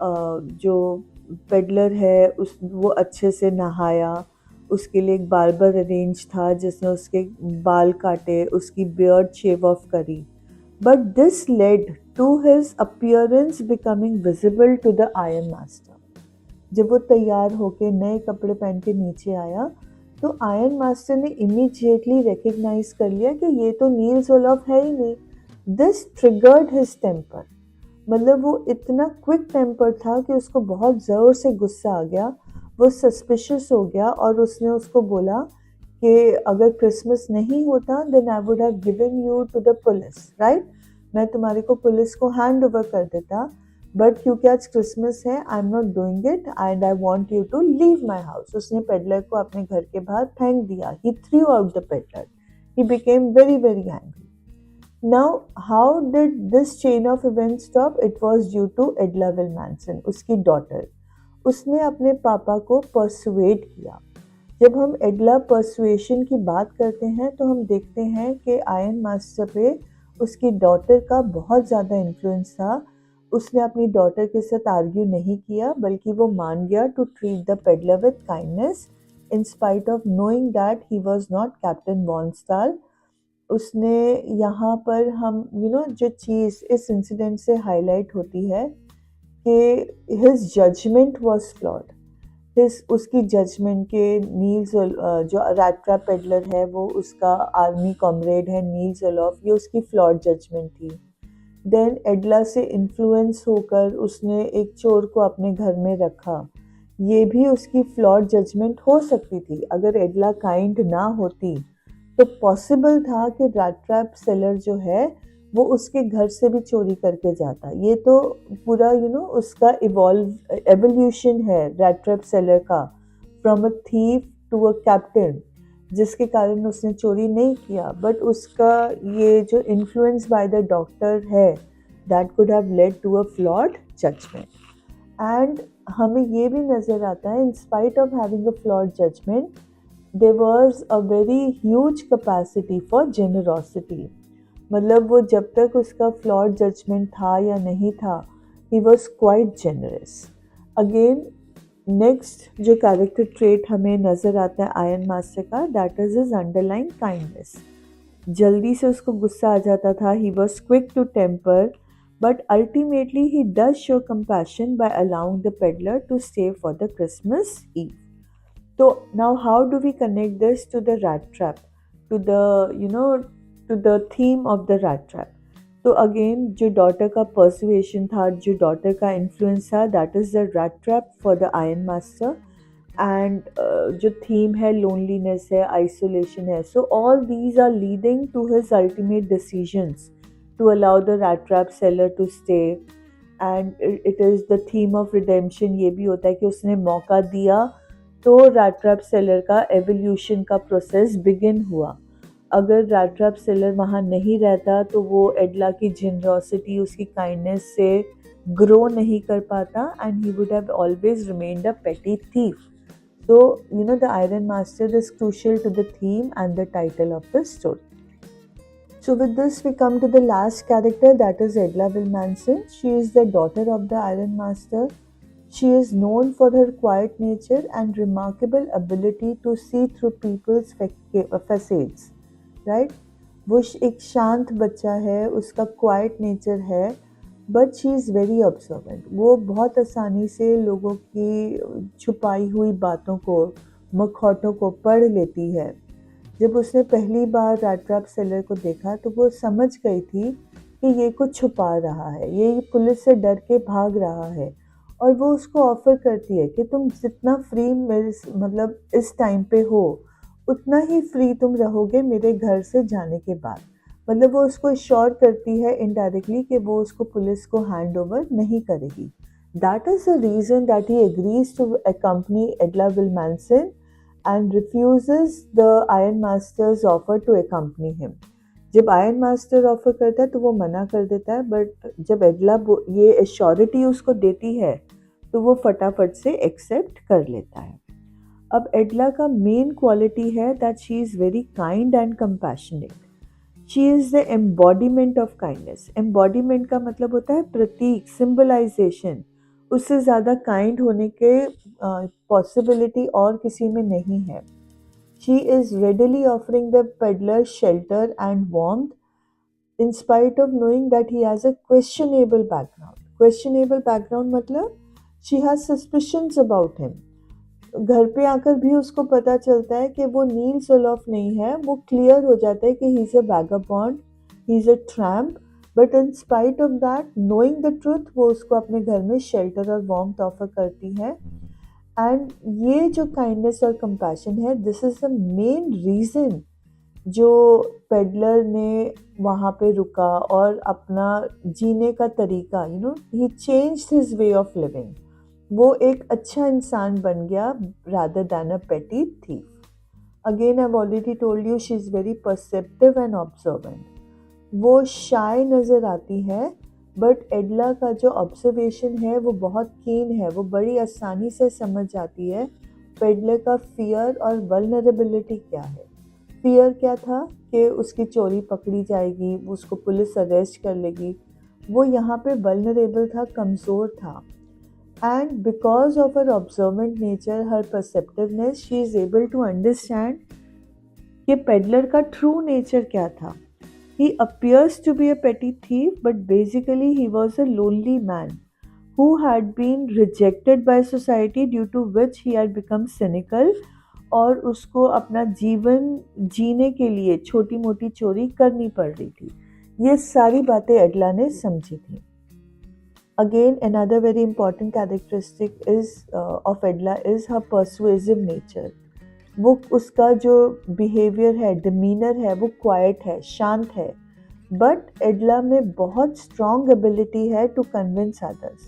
Speaker 1: जो पेडलर है वो अच्छे से नहाया, उसके लिए एक बार्बर अरेंज था जिसने उसके बाल काटे, उसकी बियर्ड शेव ऑफ करी. But this led to his appearance becoming visible to the iron master. जब वो तैयार होके नए कपड़े पहन के नीचे आया तो आयरन मास्टर ने इमीडिएटली रिकग्नाइज कर लिया कि ये तो नील्स ओलॉफ है ही नहीं. This triggered his temper. मतलब वो इतना क्विक टेम्पर था कि उसको बहुत ज़ोर से गुस्सा आ गया, वो सस्पिशियस हो गया और उसने उसको बोला कि अगर क्रिसमस नहीं होता then I would have given you to the police, right. मैं तुम्हारे को पुलिस को हैंड ओवर कर देता, बट क्योंकि आज क्रिसमस है I am not doing it and I want you to leave my house. उसने पेडलर को अपने घर के बाहर फेंक दिया. He threw out the peddler. He became very very angry. Now, how did this chain of events stop? It was due to Edla Wilmanson, उसकी daughter. उसने अपने पापा को persuade किया. जब हम एडला persuasion की बात करते हैं तो हम देखते हैं कि आयरन मास्टर पे उसकी डॉटर का बहुत ज़्यादा इन्फ्लुएंस था. उसने अपनी डॉटर के साथ आर्ग्यू नहीं किया बल्कि वो मान गया to treat the peddler with kindness in spite of knowing that he was not Captain von Stahl. उसने यहाँ पर हम जो चीज़ इस इंसिडेंट से हाईलाइट होती है कि हिज जजमेंट वाज फ्लॉड. उसकी जजमेंट के नील्स जो रैट्रा पेडलर है वो उसका आर्मी कॉमरेड है नील्स ओलॉफ, ये उसकी फ्लॉड जजमेंट थी. देन एडला से इन्फ्लुएंस होकर उसने एक चोर को अपने घर में रखा. ये भी उसकी फ्लॉड जजमेंट हो सकती थी. अगर एडला काइंड ना होती तो पॉसिबल था कि रैट ट्रैप सेलर जो है वो उसके घर से भी चोरी करके जाता. ये तो पूरा उसका एवोल्यूशन है रैट ट्रैप सेलर का, from a thief to a captain, जिसके कारण उसने चोरी नहीं किया. बट उसका ये जो इन्फ्लुएंस बाय द डॉक्टर है that could have led to a flawed judgement. And हमें ये भी नज़र आता है in spite of having a flawed judgement there was a very huge capacity for generosity. मतलब वो जब तक उसका flawed judgment था या नहीं था, he was quite generous. Again, next जो character trait हमें नज़र आता है आयरन मास्टर का, that is his underlying kindness. जल्दी से उसको गुस्सा आ जाता था. He was quick to temper, but ultimately he does show compassion by allowing the peddler to stay for the Christmas Eve. So now how do we connect this to the rat trap, to the theme of the rat trap? तो again जो daughter का persuasion था, जो daughter का influence था, that is the rat trap for the iron master. And जो theme है loneliness है, isolation है. So all these are leading to his ultimate decisions to allow the rat trap seller to stay. And it is the theme of redemption. ये भी होता है कि उसने मौका दिया तो रैट ट्रैप सेलर का एवोल्यूशन का प्रोसेस बिगिन हुआ. अगर रैट ट्रैप सेलर वहाँ नहीं रहता तो वो एडला की जेनरॉसिटी, उसकी काइंडनेस से ग्रो नहीं कर पाता and he would have always remained a petty thief. So the iron master is crucial to the theme and the title of the story. So with this we come to the last character, that is Edla Wilmanson. She is the daughter of the Iron Master. She is known for her quiet nature and remarkable ability to see through people's facades, right? वो एक शांत बच्चा है, उसका quiet nature है, but she is very observant. वो बहुत आसानी से लोगों की छुपाई हुई बातों को, मखौटों को पढ़ लेती है. जब उसने पहली बार रैट ट्रैप सेलर को देखा तो वो समझ गई थी कि ये कुछ छुपा रहा है, ये पुलिस से डर के भाग रहा है. और वो उसको ऑफ़र करती है कि तुम जितना फ्री मेरे इस टाइम पे हो उतना ही फ्री तुम रहोगे मेरे घर से जाने के बाद. मतलब वो उसको श्योर करती है इनडायरेक्टली कि वो उसको पुलिस को हैंड ओवर नहीं करेगी. That is the reason that he agrees to accompany Edla Willmansson and refuses the Iron Master's offer to accompany him. जब आयरन मास्टर ऑफर करता है तो वो मना कर देता है, बट जब एडला ये एश्योरिटी उसको देती है तो वो फटाफट से एक्सेप्ट कर लेता है. अब एडला का मेन क्वालिटी है that she is very kind and compassionate. She is the embodiment of kindness. Embodiment का मतलब होता है प्रतीक, सिंबलाइजेशन. उससे ज़्यादा काइंड होने के पॉसिबिलिटी और किसी में नहीं है. She is readily offering the peddler shelter and warmth in spite of knowing that he has a questionable background. Questionable background मतलब she has suspicions about him. घर पे आकर भी उसको पता चलता है कि वो नील सोलॉफ नहीं है. वो क्लियर हो जाता है कि he is a vagabond, he is a tramp, but in spite of that, knowing the truth, वो उसको अपने घर में शेल्टर और वार्मथ ऑफर करती है. एंड ये जो काइंडनेस और कंपैशन है, this is the main reason जो पेडलर ने वहाँ पे रुका और अपना जीने का तरीका, he changed his way of living. वो एक अच्छा इंसान बन गया rather than a petty thief. Again, I've already told you she's very perceptive and observant. वो शाय नज़र आती है, बट एडला का जो ऑब्जर्वेशन है वो बहुत कीन है. वो बड़ी आसानी से समझ जाती है पेडलर का फियर और वल्नरेबिलिटी क्या है. फियर क्या था कि उसकी चोरी पकड़ी जाएगी, उसको पुलिस अरेस्ट कर लेगी. वो यहाँ पे वल्नरेबल था, कमज़ोर था. And because of her observant nature, her perceptiveness, she is able to understand कि पेडलर का ट्रू नेचर क्या था. He appears to be a petty thief, but basically he was a lonely man who had been rejected by society, due to which he had become cynical, और उसको अपना जीवन जीने के लिए छोटी मोटी चोरी करनी पड़ रही थी. ये सारी बातें एडला ने समझी थी. Again, another very important characteristic of Edla is her persuasive nature. वो उसका जो behavior है, demeanor है, वो quiet है, शांत है. But एडला में बहुत strong ability है to convince others.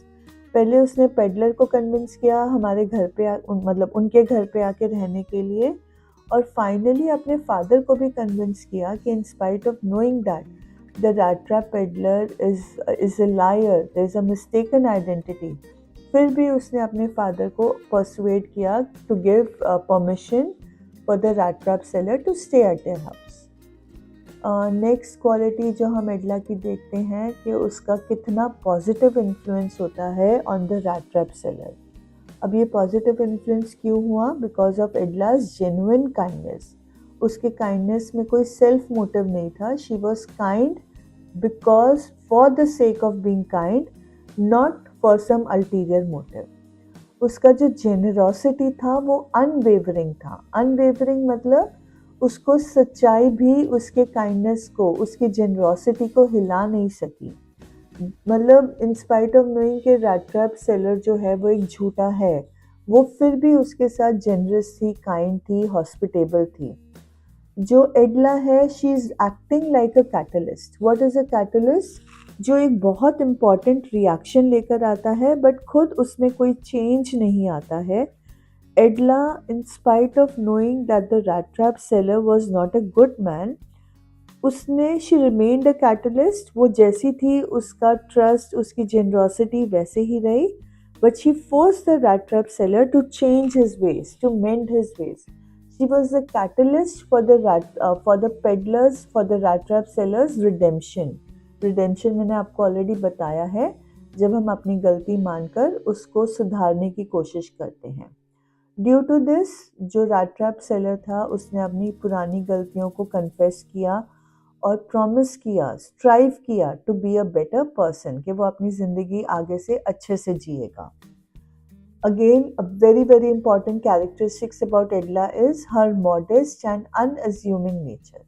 Speaker 1: पहले उसने पेडलर को कन्विंस किया हमारे घर पे मतलब उनके घर पे आके रहने के लिए, और फाइनली अपने फादर को भी कन्विंस किया कि in spite of knowing that the rat trap peddler is a liar, there is a mistaken identity, फिर भी उसने अपने फादर को persuade किया to give permission for the rat trap seller to stay at their house. Next quality जो हम एडला की देखते हैं कि उसका कितना पॉजिटिव इन्फ्लुएंस होता है on the rat trap seller. अब ये पॉजिटिव इन्फ्लुएंस क्यों हुआ? Because of Edla's genuine kindness. उसके काइंडनेस में कोई सेल्फ मोटिव नहीं था. She was kind because for the sake of being kind, not for some ulterior motive. उसका जो जेनरॉसिटी था वो अनवेवरिंग था. अनवेवरिंग मतलब उसको सच्चाई भी उसके काइंडनेस को, उसकी जेनरॉसिटी को हिला नहीं सकी. मतलब इन स्पाइट ऑफ नोइंग के रैट ट्रैप सेलर जो है वो एक झूठा है, वो फिर भी उसके साथ जेनरस थी, काइंड थी, हॉस्पिटेबल थी. जो एडला है, she is acting like a catalyst. What is a catalyst? जो एक बहुत इम्पॉर्टेंट रिएक्शन लेकर आता है, बट खुद उसमें कोई चेंज नहीं आता है. Edla, in spite of knowing that the rat trap seller was not a good man, उसने she remained a catalyst. वो जैसी थी, उसका ट्रस्ट, उसकी जेनरॉसिटी वैसे ही रही, but she forced the rat trap seller to change his ways, to mend his ways. She was the catalyst for the peddlers, for the rat trap sellers redemption. Redemption मैंने आपको already बताया है, जब हम अपनी गलती मानकर उसको सुधारने की कोशिश करते हैं. ड्यू टू दिस, जो रैट ट्रैप सेलर था उसने अपनी पुरानी गलतियों को कन्फेस किया और प्रॉमिस किया, स्ट्राइव किया to be a better person, कि वो अपनी ज़िंदगी आगे से अच्छे से जिएगा. Again, a very very important characteristics about Edla is her modest and unassuming nature.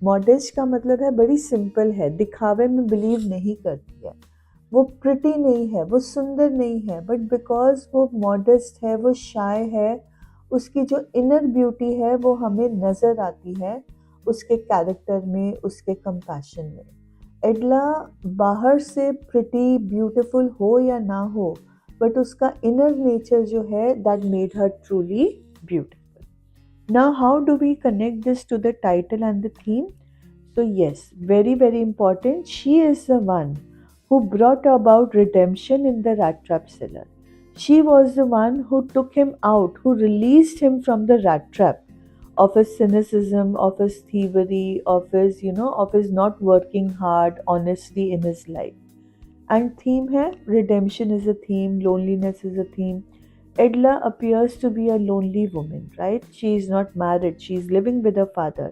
Speaker 1: Modest का मतलब है बड़ी सिंपल है, दिखावे में बिलीव नहीं करती है. वो प्रिटी नहीं है, वो सुंदर नहीं है, बट बिकॉज वो मॉडेस्ट है, वो शाय है, उसकी जो इनर ब्यूटी है वो हमें नज़र आती है उसके कैरेक्टर में, उसके कंपैशन में. एडला बाहर से प्रिटी ब्यूटीफुल हो या ना हो, बट उसका इनर नेचर जो है, that made her truly beautiful. Now how do we connect this to the title and the theme? So yes, very very important, she is the one who brought about redemption in the rat trap seller. She was the one who took him out, who released him from the rat trap of his cynicism, of his thievery, of his, of his not working hard honestly in his life. And theme है redemption is a theme, loneliness is a theme. Edla appears to be a lonely woman, right? She is not married, she is living with her father.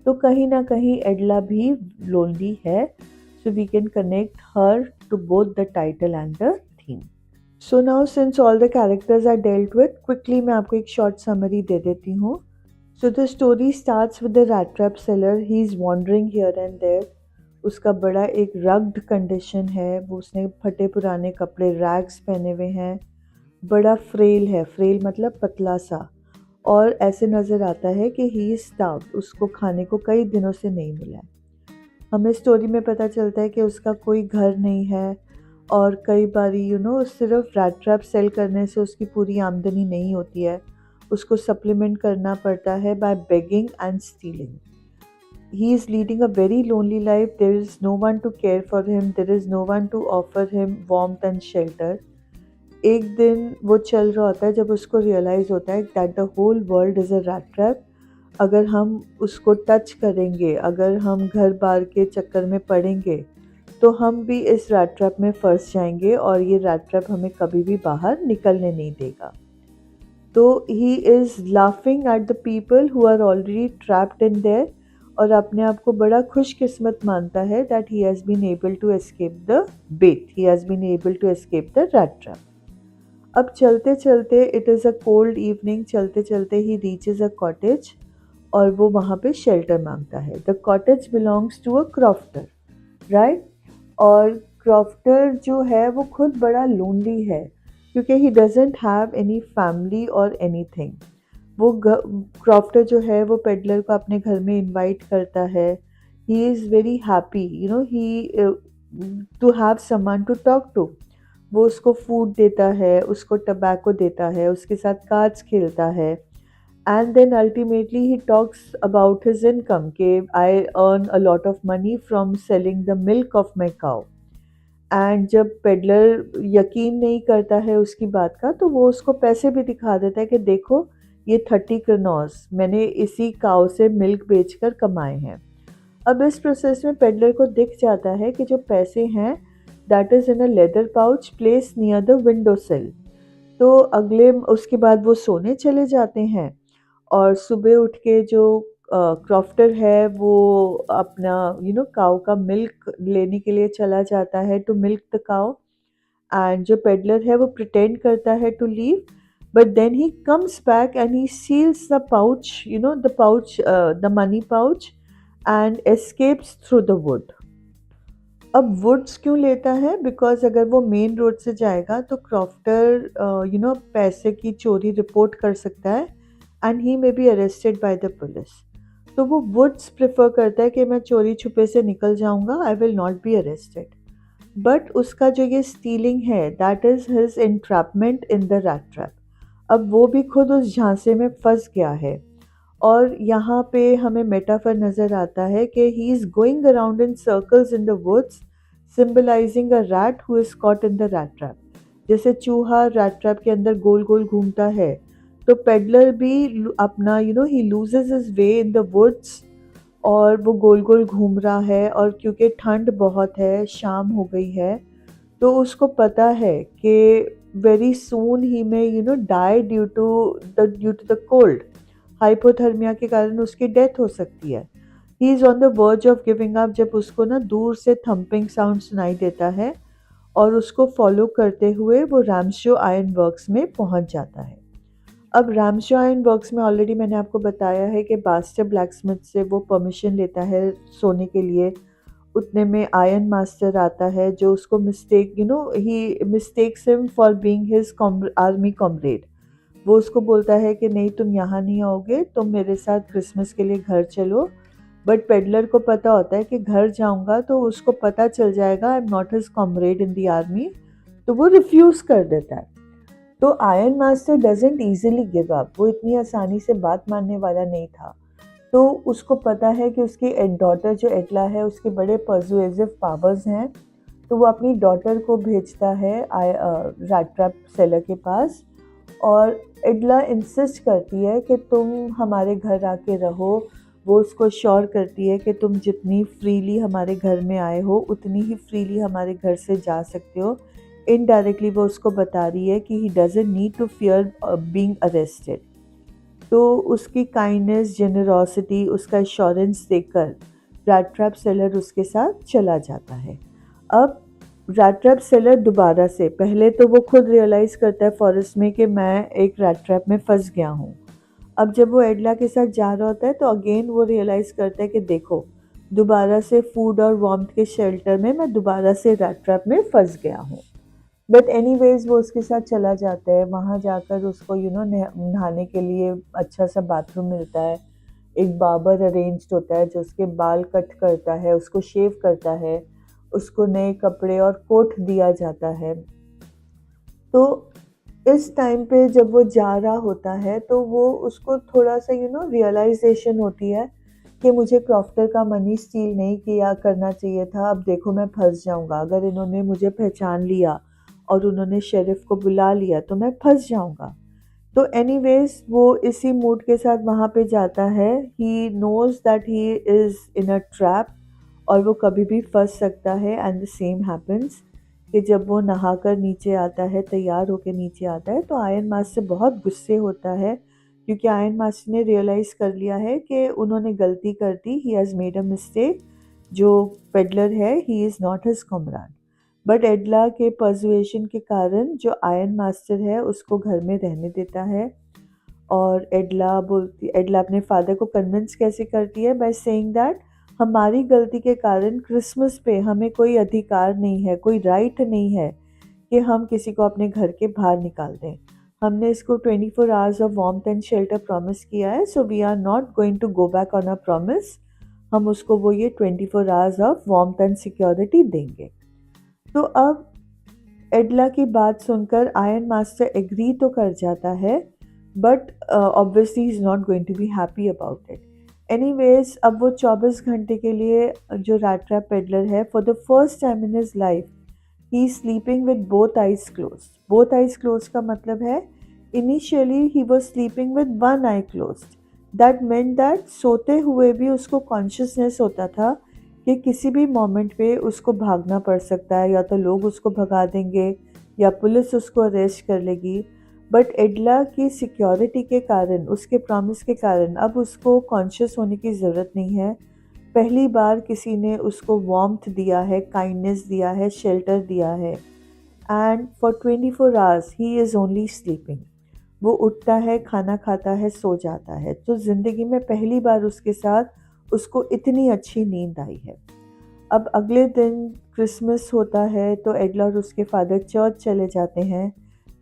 Speaker 1: तो कहीं ना कहीं एडला भी lonely है. So we can connect her to both the title and the theme. So now since all the characters are dealt with, quickly मैं आपको एक short summary दे देती हूँ. So the story starts with the rat trap seller. He is wandering here and there. उसका बड़ा एक rugged condition है, वो उसने फटे पुराने कपड़े rags पहने हुए हैं, बड़ा फ्रेल है, फ्रेल मतलब पतला सा, और ऐसे नज़र आता है कि ही इज़ स्टार्व्ड, उसको खाने को कई दिनों से नहीं मिला है. हमें स्टोरी में पता चलता है कि उसका कोई घर नहीं है और कई बारी सिर्फ रैट ट्रैप सेल करने से उसकी पूरी आमदनी नहीं होती है, उसको सप्लीमेंट करना पड़ता है by begging and stealing. He is leading a very lonely life. There is no one to care for him. There is no one to offer him warmth and shelter. एक दिन वो चल रहा होता है जब उसको रियलाइज़ होता है that the whole world is a rat trap. अगर हम उसको टच करेंगे, अगर हम घर बार के चक्कर में पड़ेंगे, तो हम भी इस रैट ट्रैप में फंस जाएंगे और ये रैट ट्रैप हमें कभी भी बाहर निकलने नहीं देगा. तो he is laughing at the people who are already trapped in there, और अपने आप को बड़ा खुशकिस्मत मानता है that he has been able to escape the bait, he has been able to escape the rat trap. अब चलते चलते, it is a cold evening, चलते चलते ही रीचेज अ कॉटेज और वो वहाँ पे शेल्टर मांगता है. The cottage belongs to a crofter, right? और क्रॉफ्टर जो है वो खुद बड़ा लोनली है क्योंकि he doesn't have any family और एनीथिंग. वो क्रॉफ्टर जो है वो पेडलर को अपने घर में इनवाइट करता है. He is very happy he to have someone to talk to. वो उसको फूड देता है, उसको टबैको देता है, उसके साथ कार्ड्स खेलता है. And then ultimately he talks about his income कि I earn a lot of money from selling the milk of my cow. And जब पेडलर यकीन नहीं करता है उसकी बात का, तो वो उसको पैसे भी दिखा देता है कि देखो ये 30 क्रनॉस मैंने इसी काउ से मिल्क बेचकर कमाए हैं. अब इस प्रोसेस में पेडलर को दिख जाता है कि जो पैसे हैं that is in a leather pouch place near the window सिल. तो उसके बाद वो सोने चले जाते हैं और सुबह उठ के जो क्रॉफ्टर है वो अपना काऊ का मिल्क लेने के लिए चला जाता है to milk the cow. And जो पेडलर है वो प्रिटेंड करता है to leave, but then he comes back and he steals the pouch, the pouch, the money pouch, and escapes through the wood. अब वुड्स क्यों लेता है? बिकॉज अगर वो मेन रोड से जाएगा तो क्रॉफ्टर पैसे की चोरी रिपोर्ट कर सकता है and he may be arrested by the police. तो वो वुड्स प्रेफर करता है कि मैं चोरी छुपे से निकल जाऊंगा, I will not be arrested. But उसका जो ये स्टीलिंग है that is his entrapment in the rat trap. अब वो भी खुद उस झांसे में फंस गया है और यहाँ पे हमें मेटाफर नज़र आता है कि he is going around in circles in the woods symbolizing a rat who is caught in the rat trap. जैसे चूहा रैट ट्रैप के अंदर गोल गोल घूमता है, तो पेडलर भी अपना he loses his way in the woods और वो गोल गोल घूम रहा है. और क्योंकि ठंड बहुत है, शाम हो गई है, तो उसको पता है कि very soon he may die due to the cold. Hypothermia के कारण उसकी डेथ हो सकती है. He is on the verge of giving up जब उसको दूर से थम्पिंग साउंड सुनाई देता है और उसको फॉलो करते हुए वो रैम्सशो आयरन वर्क्स में पहुंच जाता है. अब रैम्सशो आयरन वर्क्स में ऑलरेडी मैंने आपको बताया है कि बास्टर ब्लैकस्मिथ से वो परमिशन लेता है सोने के लिए. उतने में आयरन मास्टर आता है जो उसको he mistakes him for being his army comrade. वो उसको बोलता है कि नहीं तुम यहाँ नहीं आओगे, तुम मेरे साथ क्रिसमस के लिए घर चलो. बट पेडलर को पता होता है कि घर जाऊँगा तो उसको पता चल जाएगा आई am not his comrade in the army, तो वो रिफ्यूज़ कर देता है. तो iron master doesn't easily give up, वो इतनी आसानी से बात मानने वाला नहीं था. तो उसको पता है कि उसकी डॉटर जो एडला है उसके बड़े पर्सुएसिव पावर्स हैं, तो वो अपनी डॉटर को भेजता है रैट ट्रैप सेलर के पास. और एडला इंसिस्ट करती है कि तुम हमारे घर आके रहो, वो उसको श्योर करती है कि तुम जितनी फ्रीली हमारे घर में आए हो उतनी ही फ्रीली हमारे घर से जा सकते हो। इनडायरेक्टली वो उसको बता रही है कि he doesn't need to fear being arrested. तो उसकी काइंडनेस, जेनरोसिटी, उसका एश्योरेंस देखकर रैट ट्रैप सेलर उसके साथ चला जाता है। अब रैट ट्रैप सेलर दोबारा से, पहले तो वो खुद रियलाइज़ करता है फॉरेस्ट में कि मैं एक रैट ट्रैप में फंस गया हूँ। अब जब वो एडला के साथ जा रहा होता है तो अगेन वो रियलाइज़ करता है कि देखो, दोबारा से फूड और वार्मथ के शेल्टर में मैं दोबारा से रैट ट्रैप में फंस गया हूँ। बट एनीवेज वो उसके साथ चला जाता है। वहाँ जाकर उसको नहाने के लिए अच्छा सा बाथरूम मिलता है। एक बार्बर अरेंज्ड होता है जो उसके बाल कट करता है, उसको शेव करता है, उसको नए कपड़े और कोट दिया जाता है। तो इस टाइम पे जब वो जा रहा होता है तो वो उसको थोड़ा सा रियलाइजेशन होती है कि मुझे क्रॉफ्टर का मनी स्टील नहीं किया करना चाहिए था। अब देखो मैं फंस जाऊंगा, अगर इन्होंने मुझे पहचान लिया और उन्होंने शेरिफ को बुला लिया तो मैं फंस जाऊंगा। तो एनीवेज वो इसी मूड के साथ वहाँ पे जाता है। He knows that he is in a trap और वो कभी भी फंस सकता है। एंड द सेम हैपन्स कि जब वो नहाकर नीचे आता है, तैयार होकर नीचे आता है, तो आयरन मास्टर बहुत गुस्से होता है क्योंकि आयरन मास्टर ने रियलाइज़ कर लिया है कि उन्होंने गलती कर दी। He has made a mistake. जो पेडलर है he is not his comrade. But Edla के पर्सुएशन के कारण जो आयरन मास्टर है उसको घर में रहने देता है। और एडला अपने फादर को कन्विंस कैसे करती है, बाय सेइंग दैट हमारी गलती के कारण क्रिसमस पे हमें कोई अधिकार नहीं है, कोई राइट नहीं है कि हम किसी को अपने घर के बाहर निकाल दें। हमने इसको 24 hours of warmth and shelter promise किया है, so we are not going to go back on a promise. हम उसको वो ये 24 hours of warmth and security देंगे। तो अब एडला की बात सुनकर आयरन मास्टर एग्री तो कर जाता है, but obviously is not going to be happy about it. Anyways अब वो 24 घंटे के लिए जो रैट ट्रैप पेडलर है, for the first time in his life he is sleeping with both eyes close. Both eyes close का मतलब है initially he was sleeping with one eye close. That meant that सोते हुए भी उसको consciousness होता था कि किसी भी मोमेंट पे उसको भागना पड़ सकता है, या तो लोग उसको भगा देंगे या पुलिस उसको अरेस्ट कर लेगी। बट एडला की सिक्योरिटी के कारण, उसके प्रॉमिस के कारण अब उसको कॉन्शियस होने की ज़रूरत नहीं है। पहली बार किसी ने उसको वार्मथ दिया है, काइंडनेस दिया है, शेल्टर दिया है। And for 24 hours he is only sleeping. वो उठता है, खाना खाता है, सो जाता है। तो ज़िंदगी में पहली बार उसके साथ उसको इतनी अच्छी नींद आई है। अब अगले दिन क्रिसमस होता है तो एडला और उसके फादर चर्च चले जाते हैं।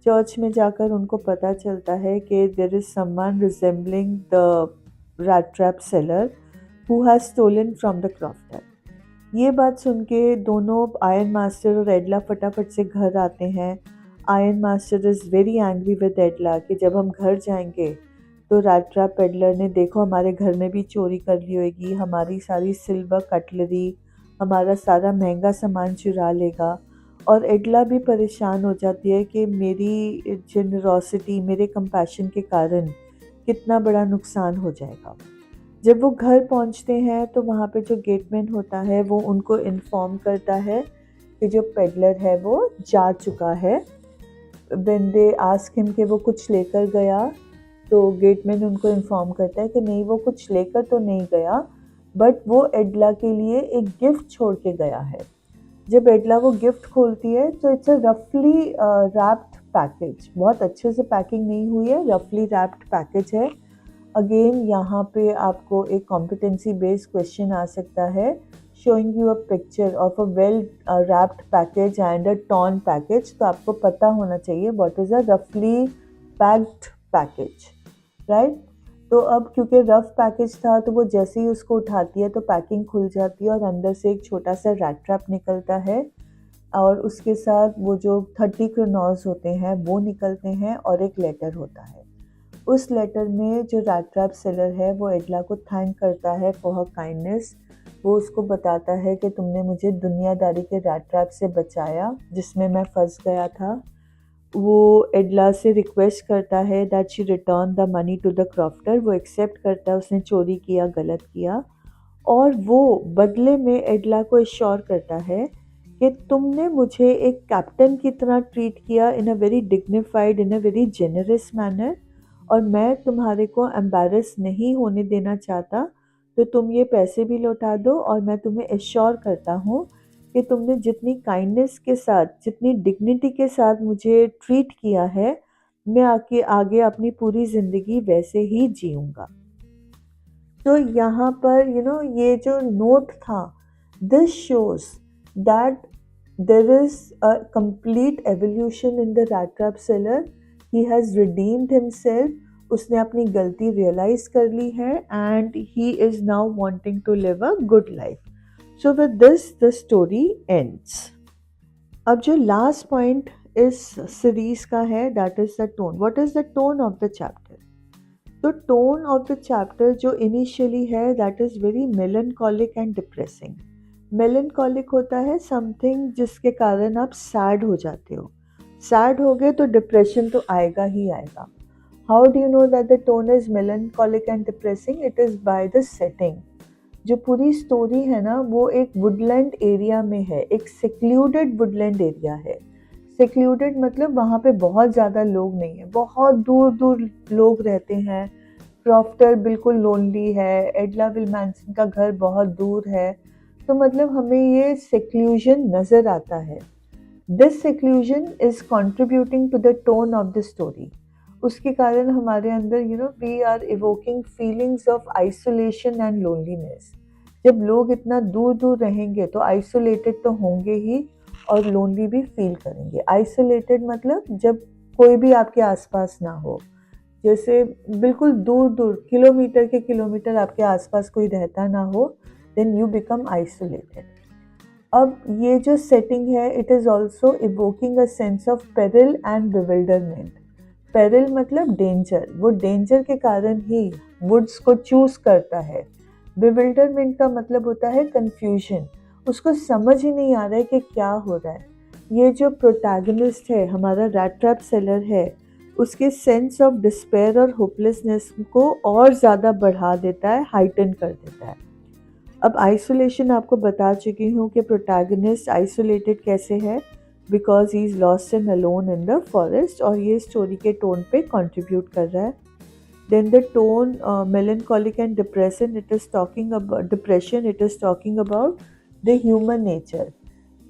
Speaker 1: चर्च में जाकर उनको पता चलता है कि there is someone resembling the rat trap seller who has stolen from the crofter. ये बात सुन के दोनों, आयरन मास्टर और एडला, फटाफट से घर आते हैं। Iron master is very angry with Edla कि जब हम घर जाएंगे तो रैट ट्रैप पेडलर ने देखो हमारे घर में भी चोरी कर ली होगी, हमारी सारी सिल्वर कटलरी, हमारा सारा महंगा सामान चुरा लेगा। और एडला भी परेशान हो जाती है कि मेरी जेनरोसिटी, मेरे कंपैशन के कारण कितना बड़ा नुकसान हो जाएगा। जब वो घर पहुंचते हैं तो वहाँ पे जो गेटमैन होता है वो उनको इन्फॉर्म करता है कि जो पेडलर है वो जा चुका है। व्हेन दे आस्क हिम कि वो कुछ लेकर गया, तो गेटमैन उनको इन्फॉर्म करता है कि नहीं, वो कुछ लेकर तो नहीं गया, बट वो एडला के लिए एक गिफ्ट छोड़ के गया है। जब एडला वो गिफ्ट खोलती है तो इट्स अ रफली रैप्ड पैकेज। बहुत अच्छे से पैकिंग नहीं हुई है, रफली रैप्ड पैकेज है। अगेन यहाँ पे आपको एक कॉम्पिटेंसी बेस्ड क्वेश्चन आ सकता है, showing you a picture of a well wrapped package and a torn package. तो आपको पता होना चाहिए व्हाट इज़ अ रफली पैक्ड पैकेज, राइट। तो अब क्योंकि रफ पैकेज था तो वो जैसे ही उसको उठाती है तो पैकिंग खुल जाती है और अंदर से एक छोटा सा रैट ट्रैप निकलता है, और उसके साथ वो जो 30 क्रोनॉस होते हैं वो निकलते हैं, और एक लेटर होता है। उस लेटर में जो रैट ट्रैप सेलर है वो एडला को थैंक करता है फॉर हर काइंडनेस। वो उसको बताता है कि तुमने मुझे दुनियादारी के रैट ट्रैप से बचाया जिसमें मैं फंस गया था। वो एडला से रिक्वेस्ट करता है that she return the money to the crofter. वो एक्सेप्ट करता है उसने चोरी किया, गलत किया, और वो बदले में एडला को एश्योर करता है कि तुमने मुझे एक कैप्टन की तरह ट्रीट किया, in a very dignified, in a very generous manner, और मैं तुम्हारे को एम्बैरस नहीं होने देना चाहता, तो तुम ये पैसे भी लौटा दो, और मैं तुम्हें एश्योर करता हूँ कि तुमने जितनी काइंडनेस के साथ, जितनी डिग्निटी के साथ मुझे ट्रीट किया है, मैं आगे अपनी पूरी ज़िंदगी वैसे ही जीऊँगा। तो यहाँ पर ये जो नोट था, this shows that there is a complete evolution in the rat trap seller. He has redeemed himself, उसने अपनी गलती रियलाइज कर ली है, and he is now wanting to live a good life. So with this the story ends. अब जो last point इस series का है, that is the tone. What is the tone of the chapter? तो tone of the chapter जो initially है, that is very melancholic and depressing. Melancholic होता है समथिंग जिसके कारण आप सैड हो जाते हो। सैड हो गए तो डिप्रेशन तो आएगा ही आएगा। How do you know that the tone is melancholic and depressing? It is by the setting. जो पूरी स्टोरी है ना, वो एक वुडलैंड एरिया में है, एक सेक्लूडेड वुडलैंड एरिया है। सेक्लूडेड मतलब वहाँ पे बहुत ज़्यादा लोग नहीं है, बहुत दूर दूर लोग रहते हैं। क्रॉफ्टर बिल्कुल लोनली है, एडला विलमैनसन का घर बहुत दूर है। तो मतलब हमें ये सेक्लूजन नज़र आता है। This seclusion is contributing to the tone of the story. उसके कारण हमारे अंदर we are evoking feelings of isolation and loneliness. जब लोग इतना दूर दूर रहेंगे तो आइसोलेटेड तो होंगे ही, और लोनली भी फील करेंगे। आइसोलेटेड मतलब जब कोई भी आपके आसपास ना हो, जैसे बिल्कुल दूर दूर किलोमीटर के किलोमीटर आपके आसपास कोई रहता ना हो, देन यू बिकम आइसोलेटेड। अब ये जो सेटिंग है, it is also evoking a sense of peril and bewilderment. Peril मतलब डेंजर, वो डेंजर के कारण ही वुड्स को चूज करता है। बिविल्डरमेंट का मतलब होता है कंफ्यूजन, उसको समझ ही नहीं आ रहा है कि क्या हो रहा है। ये जो प्रोटैगनिस्ट है, हमारा रैट ट्रैप सेलर है, उसके सेंस ऑफ डिस्पेयर और होपलेसनेस को और ज़्यादा बढ़ा देता है, हाइटन कर देता है। अब आइसोलेशन आपको बता चुकी हूँ कि प्रोटैगनिस्ट आइसोलेटेड कैसे है, because he is lost and alone in the forest, और ये स्टोरी के टोन पे कंट्रीब्यूट कर रहा है। Then the tone melancholic and depression, it is talking about depression, it is talking about the human nature,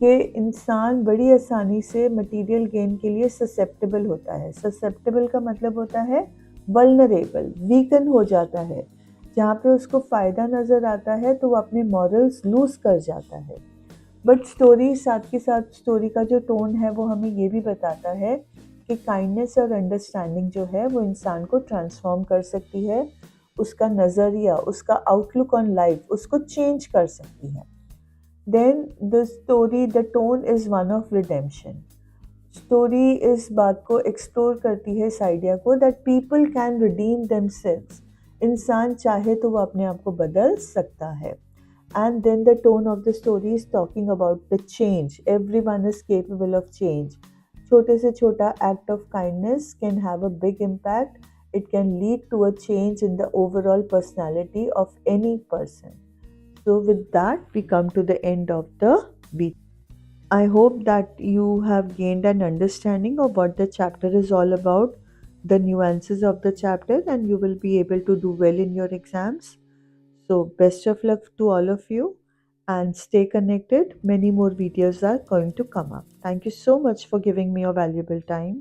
Speaker 1: कि इंसान बड़ी आसानी से मटेरियल गेन के लिए ससेप्टेबल होता है। ससेप्टेबल का मतलब होता है वल्नरेबल, वीकन हो जाता है। जहाँ पे उसको फ़ायदा नज़र आता है तो वो अपने मॉरल्स लूज़ कर जाता है। बट स्टोरी साथ के साथ, स्टोरी का जो टोन है वो हमें ये भी बताता है कि काइंडनेस और अंडरस्टैंडिंग जो है वो इंसान को ट्रांसफॉर्म कर सकती है, उसका नज़रिया, उसका आउटलुक ऑन लाइफ उसको चेंज कर सकती है। Then the story, the tone is one of redemption. Story इस बात को एक्सप्लोर करती है, इस आइडिया को, that people can redeem themselves. इंसान चाहे तो वो अपने आप को बदल सकता है। And then the tone of the story is talking about the change. Everyone is capable of change. छोटे से छोटा act of kindness can have a big impact. It can lead to a change in the overall personality of any person. So with that, we come to the end of the video. I hope that you have gained an understanding of what the chapter is all about, the nuances of the chapter, and you will be able to do well in your exams. So best of luck to all of you, and stay connected. Many more videos are going to come up. Thank you so much for giving me your valuable time.